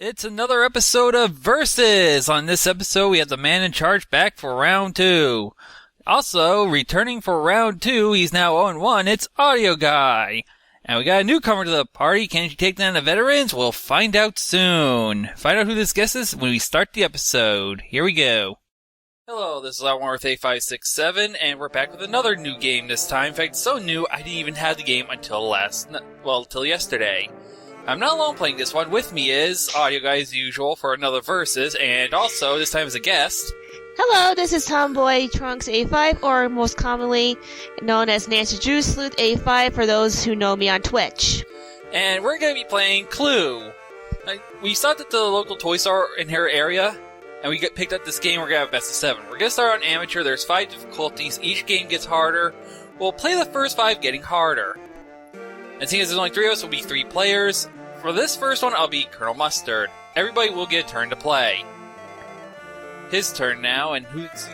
It's another episode of Versus. On this episode, we have the man in charge back for round 2. Also, returning for round 2, he's now 0-1, it's Audio Guy. And we got a newcomer to the party. Can she take down the veterans? We'll find out soon. Find out who this guest is when we start the episode. Here we go. Hello, this is LWentworth8567, and we're back with another new game this time. In fact, so new, I didn't even have the game until till yesterday. I'm not alone playing this one. With me is Audio Guy as usual for another Versus, and also, this time as a guest. Hello, this is Tomboy Trunks A5, or most commonly known as Nancy Drew Sleuth A5 for those who know me on Twitch. And we're going to be playing Clue. We stopped at the local toy store in her area, and we picked up this game. We're going to have best of 7. We're going to start on amateur. There's 5 difficulties. Each game gets harder. We'll play the first 5 getting harder. And seeing as there's only 3 of us, we'll be 3 players. For this first one, I'll be Colonel Mustard. Everybody will get a turn to play. His turn now, and who's...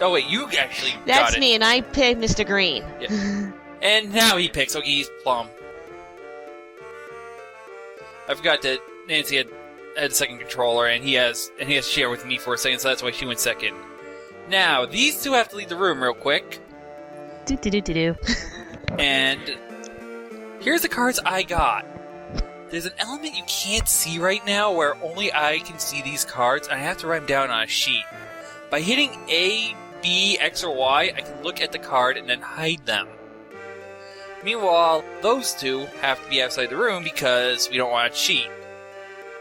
Oh wait, you actually got it. That's me, and I picked Mr. Green. Yeah. And now he picks. Okay, he's Plum. I forgot that Nancy had a second controller, and he has to share with me for a second, so that's why she went second. Now, these two have to leave the room real quick. Do. And here's the cards I got. There's an element you can't see right now where only I can see these cards, and I have to write them down on a sheet. By hitting A, B, X, or Y, I can look at the card and then hide them. Meanwhile, those two have to be outside the room because we don't want to cheat.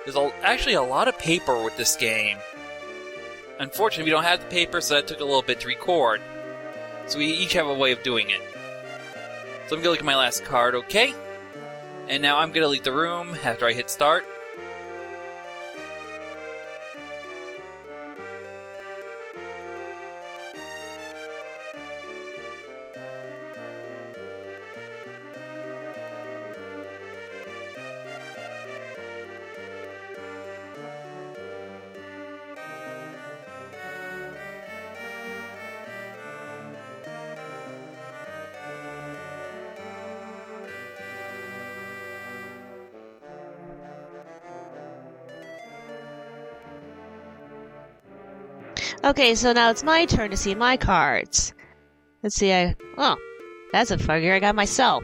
There's actually a lot of paper with this game. Unfortunately, we don't have the paper, so that took a little bit to record. So we each have a way of doing it. So I'm going to look at my last card, okay? And now I'm going to leave the room after I hit start. Okay, so now it's my turn to see my cards. Let's see, oh, that's a figure I got myself.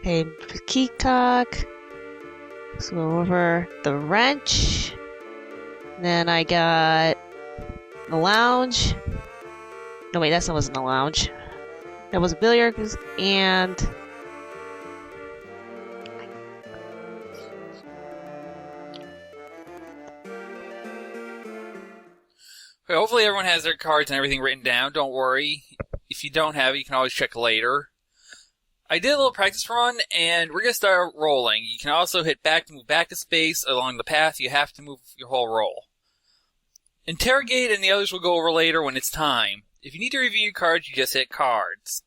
Okay, Peacock. Let's go over the wrench. Then I got the lounge. No, wait, that wasn't the lounge. That was billiards and... Okay, hopefully everyone has their cards and everything written down. Don't worry. If you don't have it, you can always check later. I did a little practice run, and we're going to start rolling. You can also hit back to move back to space along the path. You have to move your whole roll. Interrogate and the others will go over later when it's time. If you need to review your cards, you just hit cards.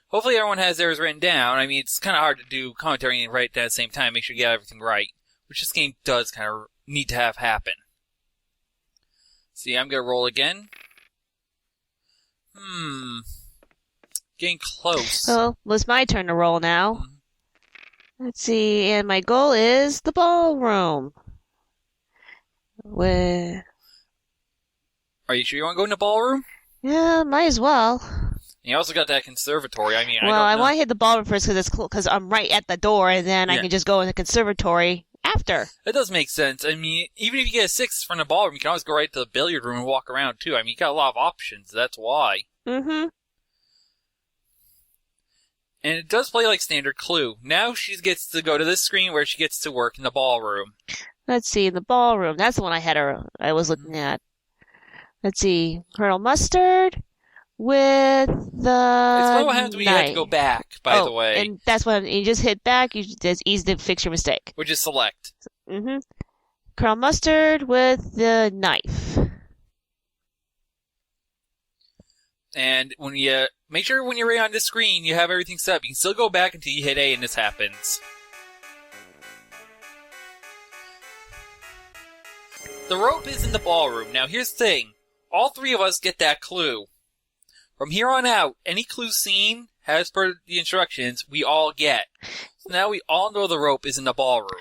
Hopefully everyone has theirs written down. I mean, it's kind of hard to do commentary and write it down at the same time. Make sure you get everything right, which this game does kind of need to have happen. See, I'm going to roll again. Getting close. Well, it's my turn to roll now. Let's see, and my goal is the ballroom. Are you sure you want to go in the ballroom? Yeah, might as well. And you also got that conservatory. I mean, well, I want to hit the ballroom first because I'm right at the door, and then I can just go in the conservatory after. That does make sense. I mean, even if you get a 6 from the ballroom, you can always go right to the billiard room and walk around, too. I mean, you got a lot of options. That's why. Mm-hmm. And it does play like standard Clue. Now she gets to go to this screen where she gets to work in the ballroom. Let's see, the ballroom. That's the one I was looking at. Let's see, Colonel Mustard with the It's what happens when you have to go back, by the way. And that's when you just hit back. It's easy to fix your mistake. Which is select. Mm-hmm. Colonel Mustard with the knife. And when you make sure when you're right on this screen, you have everything set up. You can still go back until you hit A and this happens. The rope is in the ballroom. Now here's the thing. All 3 of us get that clue. From here on out, any clue seen, as per the instructions, we all get. So now we all know the rope is in the ballroom.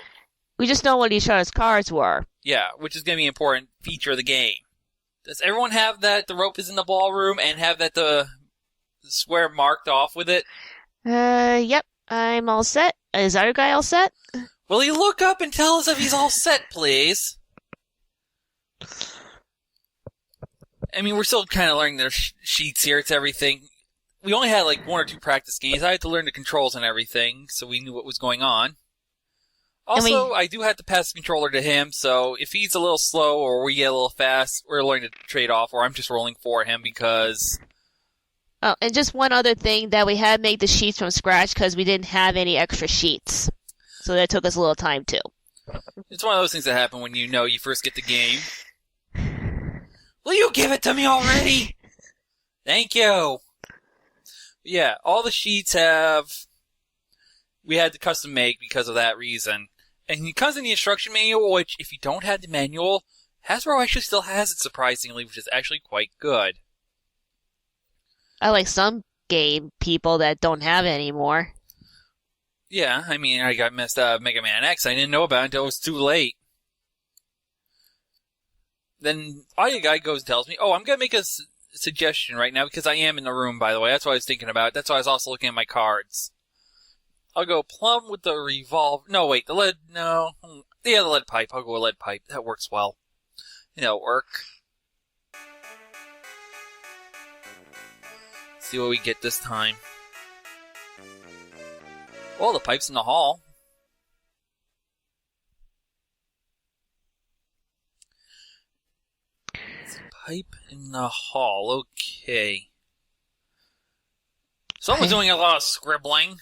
We just know what each other's cards were. Yeah, which is going to be an important feature of the game. Does everyone have that the rope is in the ballroom and have that the square marked off with it? Yep. I'm all set. Is our guy all set? Will you look up and tell us if he's all set, please? I mean, we're still kind of learning their sheets here. It's everything. We only had like 1 or 2 practice games. I had to learn the controls and everything, so we knew what was going on. Also, I do have to pass the controller to him, so if he's a little slow or we get a little fast, we're learning to trade off, or I'm just rolling for him because... Oh, and just one other thing, that we had to make the sheets from scratch because we didn't have any extra sheets. So that took us a little time, too. It's one of those things that happen when you first get the game. Will you give it to me already? Thank you. Yeah, all the sheets we had to custom make because of that reason. And it comes in the instruction manual, which, if you don't have the manual, Hasbro actually still has it, surprisingly, which is actually quite good. I like some game people that don't have it anymore. Yeah, I mean, I got messed up Mega Man X. I didn't know about it until it was too late. Then Audio Guy goes and tells me, oh, I'm going to make a suggestion right now, because I am in the room, by the way. That's what I was thinking about. That's why I was also looking at my cards. I'll go plum with the revolve. No, wait, the lead. No. Yeah, the lead pipe. I'll go with lead pipe. That works well. It'll work. See what we get this time. Well, the pipe's in the hall. Pipe in the hall. Okay. Someone's doing a lot of scribbling.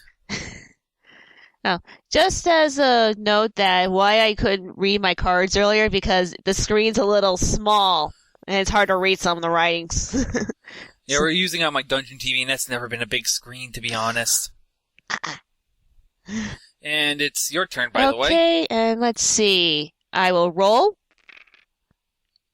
Oh, just as a note that why I couldn't read my cards earlier, because the screen's a little small and it's hard to read some of the writings. Yeah, we're using on my Dungeon TV, and that's never been a big screen, to be honest. And it's your turn, by the way. Okay, and let's see. I will roll.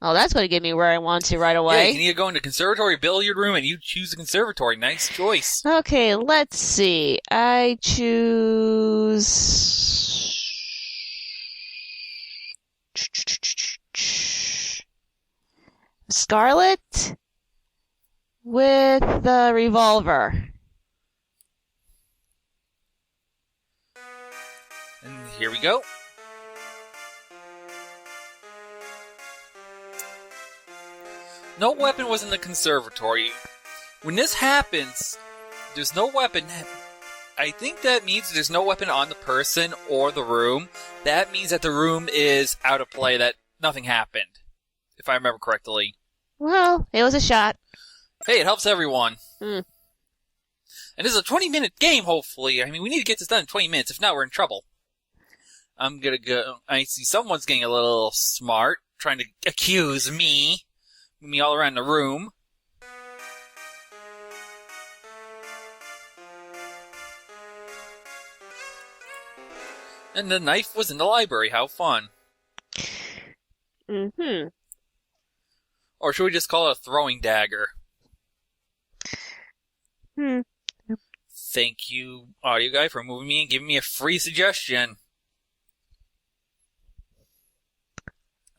Oh, that's going to get me where I want to right away. Yeah, you can either go into conservatory, billiard room, and you choose the conservatory. Nice choice. Okay, let's see. I choose... Scarlet with the revolver. And here we go. No weapon was in the conservatory. When this happens, there's no weapon. I think that means there's no weapon on the person or the room. That means that the room is out of play, that nothing happened, if I remember correctly. Well, it was a shot. Hey, it helps everyone. Mm. And this is a 20-minute game, hopefully. I mean, we need to get this done in 20 minutes. If not, we're in trouble. I'm gonna go... I see someone's getting a little smart, trying to accuse me all around the room. And the knife was in the library. How fun. Mm-hmm. Or should we just call it a throwing dagger? Thank you, Audio Guy, for moving me and giving me a free suggestion.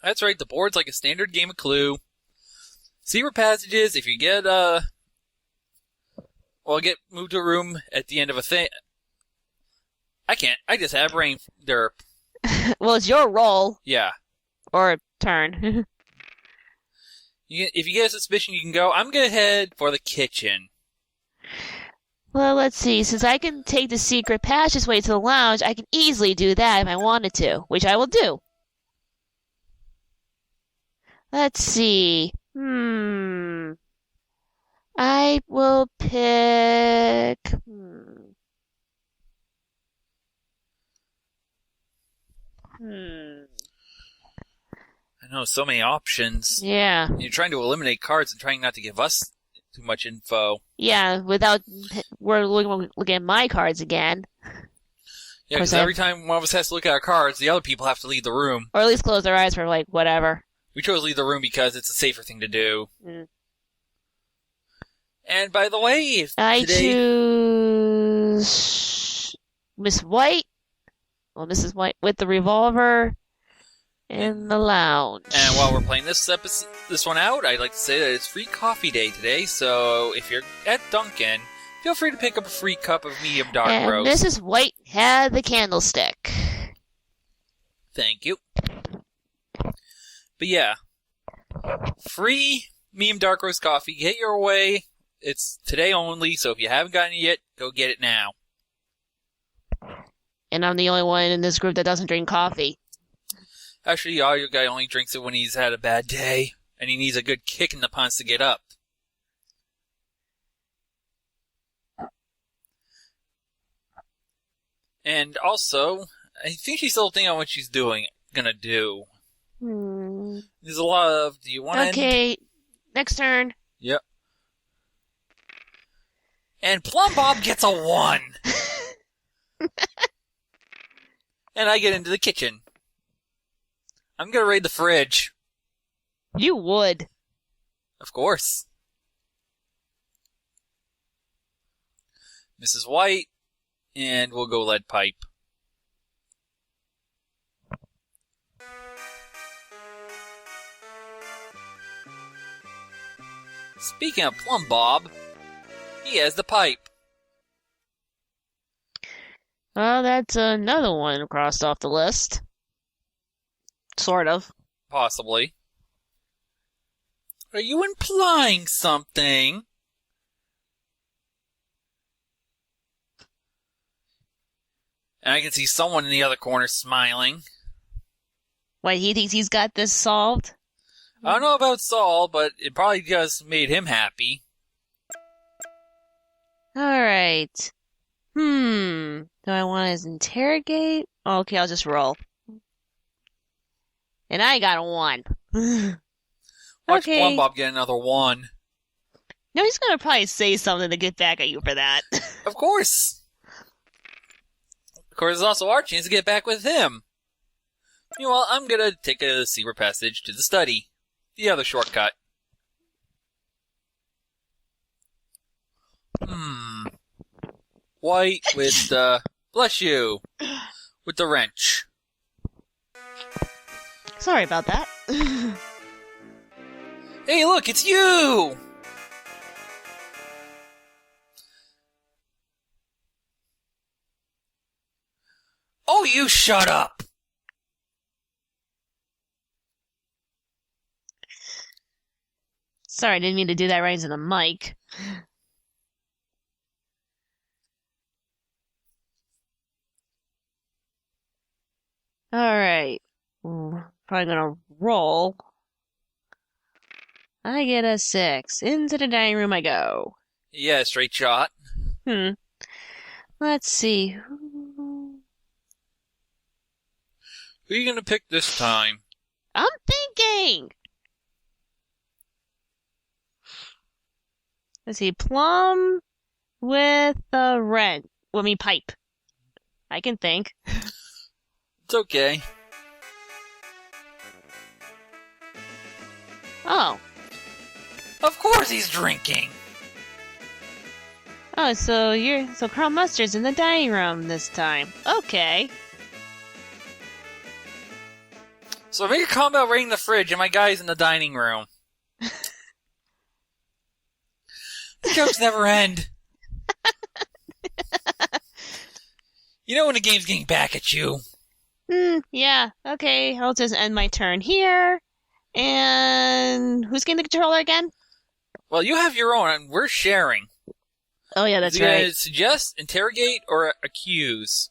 That's right, the board's like a standard game of Clue. Secret passages, if you get, get moved to a room at the end of a thing. I can't. I just have brain derp. Well, it's your roll. Yeah. Or turn. If you get a suspicion, you can go, I'm going to head for the kitchen. Well, let's see. Since I can take the secret passageway to the lounge, I can easily do that if I wanted to, which I will do. Let's see. I will pick... I know, so many options. Yeah. You're trying to eliminate cards and trying not to give us too much info. Yeah, without... We're looking at my cards again. Yeah, because every time one of us has to look at our cards, the other people have to leave the room. Or at least close their eyes for, like, whatever. We chose to leave the room because it's a safer thing to do. Mm. And by the way, if I today... choose... Miss White Well, Mrs. White with the revolver in the lounge. And while we're playing this one out, I'd like to say that it's free coffee day today, so if you're at Dunkin', feel free to pick up a free cup of medium dark and roast. Mrs. White had the candlestick. Thank you. But yeah, free medium dark roast coffee. Get your way. It's today only, so if you haven't gotten it yet, go get it now. And I'm the only one in this group that doesn't drink coffee. Actually, your guy only drinks it when he's had a bad day, and he needs a good kick in the pants to get up. And also, I think she's still thinking on what she's gonna do. There's a lot of, do you want to Okay, next turn. Yep. And Plum Bob gets a 1. And I get into the kitchen. I'm gonna raid the fridge. You would. Of course. Mrs. White, and we'll go lead pipe. Speaking of Plum Bob, he has the pipe. Well, that's another one crossed off the list. Sort of. Possibly. Are you implying something? And I can see someone in the other corner smiling. Wait, he thinks he's got this solved? I don't know about Saul, but it probably just made him happy. Alright. Do I want to interrogate? Okay, I'll just roll. And I got a 1. Watch Okay. Plum Bob get another 1. No, he's gonna probably say something to get back at you for that. Of course. Of course, it's also our chance to get back with him. Meanwhile, I'm gonna take a secret passage to the study. The other shortcut. White with bless you. With the wrench. Sorry about that. Hey, look, it's you! Oh, you shut up! Sorry, I didn't mean to do that right into the mic. Alright. Probably gonna roll. I get a 6. Into the dining room I go. Yeah, straight shot. Let's see. Who are you gonna pick this time? I'm thinking! Let's see. Plum with the rent. Pipe. I can think. It's okay. Oh. Of course he's drinking! Oh, so Carl Mustard's in the dining room this time. Okay. So make a comment about raiding the fridge and my guy's in the dining room. The jokes never end. You know when the game's getting back at you. Yeah. Okay, I'll just end my turn here. And who's getting the controller again? Well, you have your own, and we're sharing. Oh, yeah, that's Is he right. gonna suggest, interrogate, or accuse?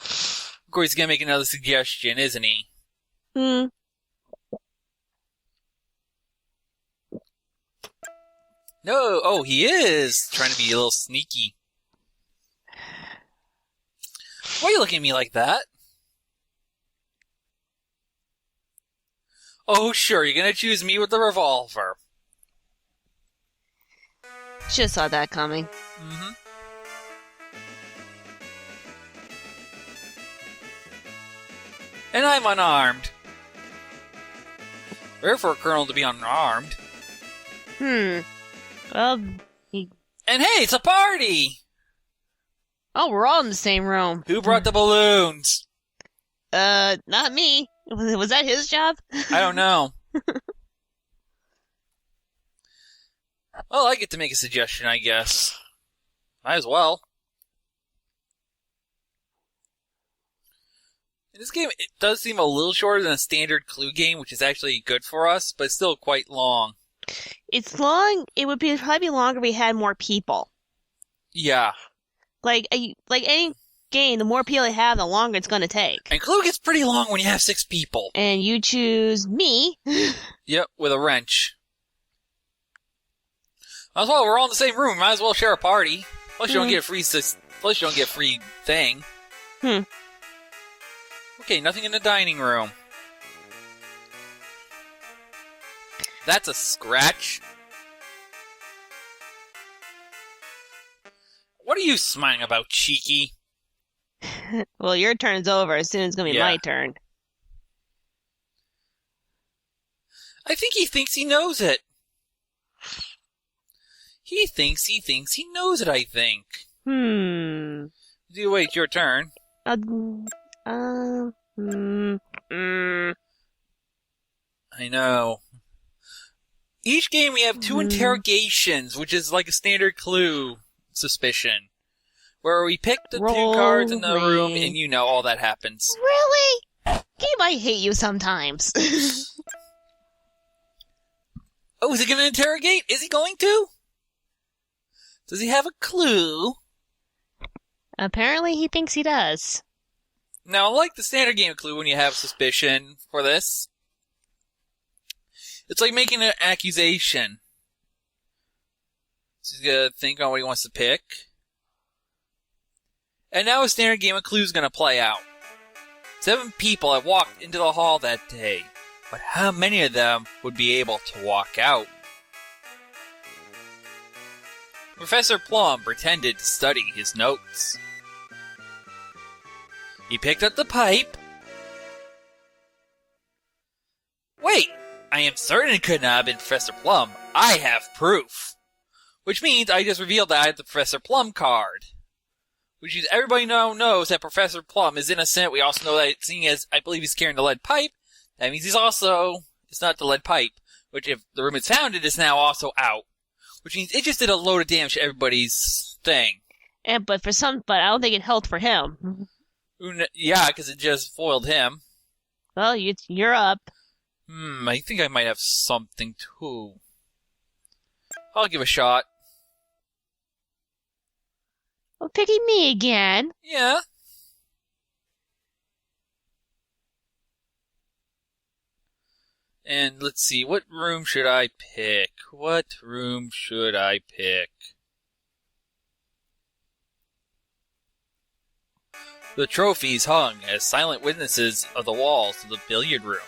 Of course, he's gonna make another suggestion, isn't he? No, Oh, he is trying to be a little sneaky. Why are you looking at me like that? Oh, sure, you're gonna choose me with the revolver. Just saw that coming. And I'm unarmed. Rare for a colonel to be unarmed. Well, And hey, it's a party! Oh, we're all in the same room. Who brought the balloons? Not me. Was that his job? I don't know. Well, I get to make a suggestion, I guess. Might as well. In this game, it does seem a little shorter than a standard Clue game, which is actually good for us, but it's still quite long. It's long. It would probably be longer if we had more people. Yeah. Like any game, the more people you have, the longer it's going to take. And Clue gets pretty long when you have 6 people. And you choose me. Yep, with a wrench. Might as well, we're all in the same room. Might as well share a party. Plus, you don't get a free. Plus, you don't get a free thing. Okay, nothing in the dining room. That's a scratch. What are you smiling about, Cheeky? Well, your turn's over. As soon as it's going to be my turn. I think he thinks he knows it. He thinks he knows it, I think. Wait, your turn. I know. Each game we have 2 interrogations, which is like a standard Clue suspicion. Where we pick the 2 cards in the room and you know all that happens. Really? Game, I hate you sometimes. Oh, is he going to interrogate? Is he going to? Does he have a clue? Apparently he thinks he does. Now, like the standard game of Clue, when you have suspicion for this, it's like making an accusation. So he's going to think on what he wants to pick. And now a standard game of Clue is going to play out. 7 people have walked into the hall that day, but how many of them would be able to walk out? Professor Plum pretended to study his notes. He picked up the pipe. Wait, I am certain it could not have been Professor Plum. I have proof. Which means I just revealed that I have the Professor Plum card. Which means everybody now knows that Professor Plum is innocent. We also know that, seeing as I believe he's carrying the lead pipe, that means it's not the lead pipe. Which, if the room it's found, it is now also out. Which means it just did a load of damage to everybody's thing. But I don't think it helped for him. Yeah, because it just foiled him. Well, you're up. I think I might have something too. I'll give a shot. Well, picking me again. Yeah. And let's see, what room should I pick? What room should I pick? The trophies hung as silent witnesses of the walls of the billiard room.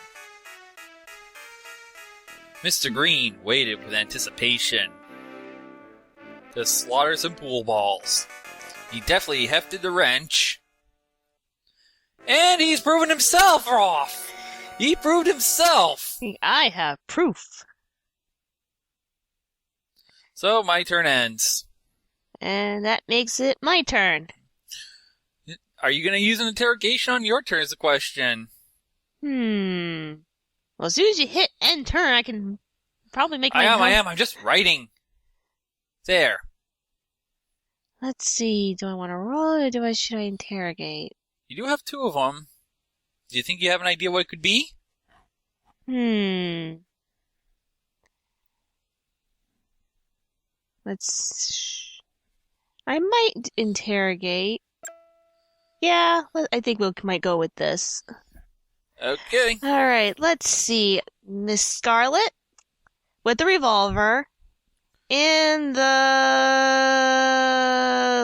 Mr. Green waited with anticipation to slaughter some pool balls. He definitely hefted the wrench. And he's proven himself off! He proved himself! I have proof. So my turn ends. And that makes it my turn. Are you going to use an interrogation on your turn is the question. Well, as soon as you hit end turn, I can probably make my I am. I'm just writing. There. Let's see. Do I want to roll or should I interrogate? You do have 2 of them. Do you think you have an idea what it could be? I might interrogate. Yeah, I think we might go with this. Okay. All right, let's see. Miss Scarlet with the revolver in the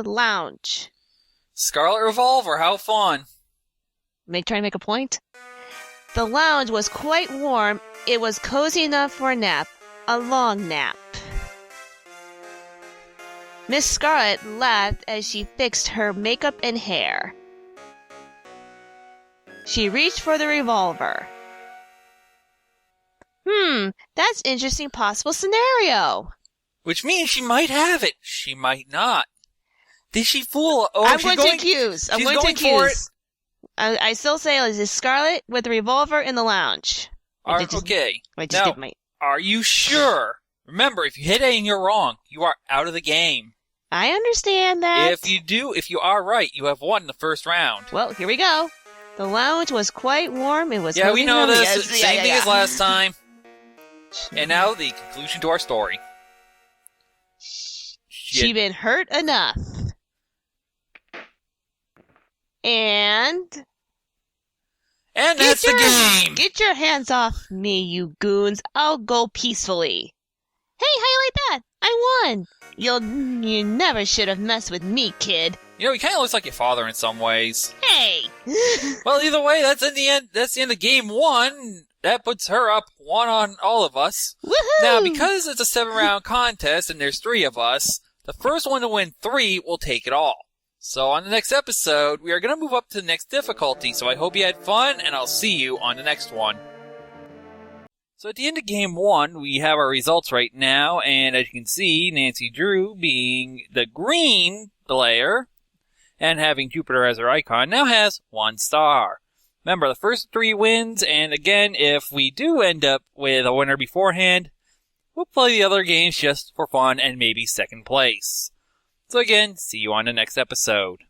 lounge. Scarlet Revolver, how fun. Try to make a point. The lounge was quite warm. It was cozy enough for a nap. A long nap. Miss Scarlet laughed as she fixed her makeup and hair. She reached for the revolver. That's interesting possible scenario. Which means she might have it. She might not. Did she fool? Oh, I'm she's going to accuse. I'm she's going to going for it. accuse. I still say it is Scarlet with a revolver in the lounge. Okay. Wait, Now, give me. are you sure? Remember, if you hit A and you're wrong, you are out of the game. I understand that. If you are right, you have won the first round. Well, here we go. The lounge was quite warm. It was. Yeah, we know this. Yes. Same thing as last time. And now the conclusion to our story. She been hurt enough. And that's the game! Get your hands off me, you goons. I'll go peacefully. Hey, how you like that? I won! You never should have messed with me, kid. You know, he kind of looks like your father in some ways. Hey! Well, either way, that's the end of game 1. That puts her up 1 on all of us. Woohoo! Now, because it's a 7-round contest and there's 3 of us, the first one to win 3 will take it all. So on the next episode, we are going to move up to the next difficulty, so I hope you had fun, and I'll see you on the next one. So at the end of game 1, we have our results right now, and as you can see, Nancy Drew, being the green player, and having Jupiter as her icon, now has 1 star. Remember, the first 3 wins, and again, if we do end up with a winner beforehand, we'll play the other games just for fun and maybe second place. So again, see you on the next episode.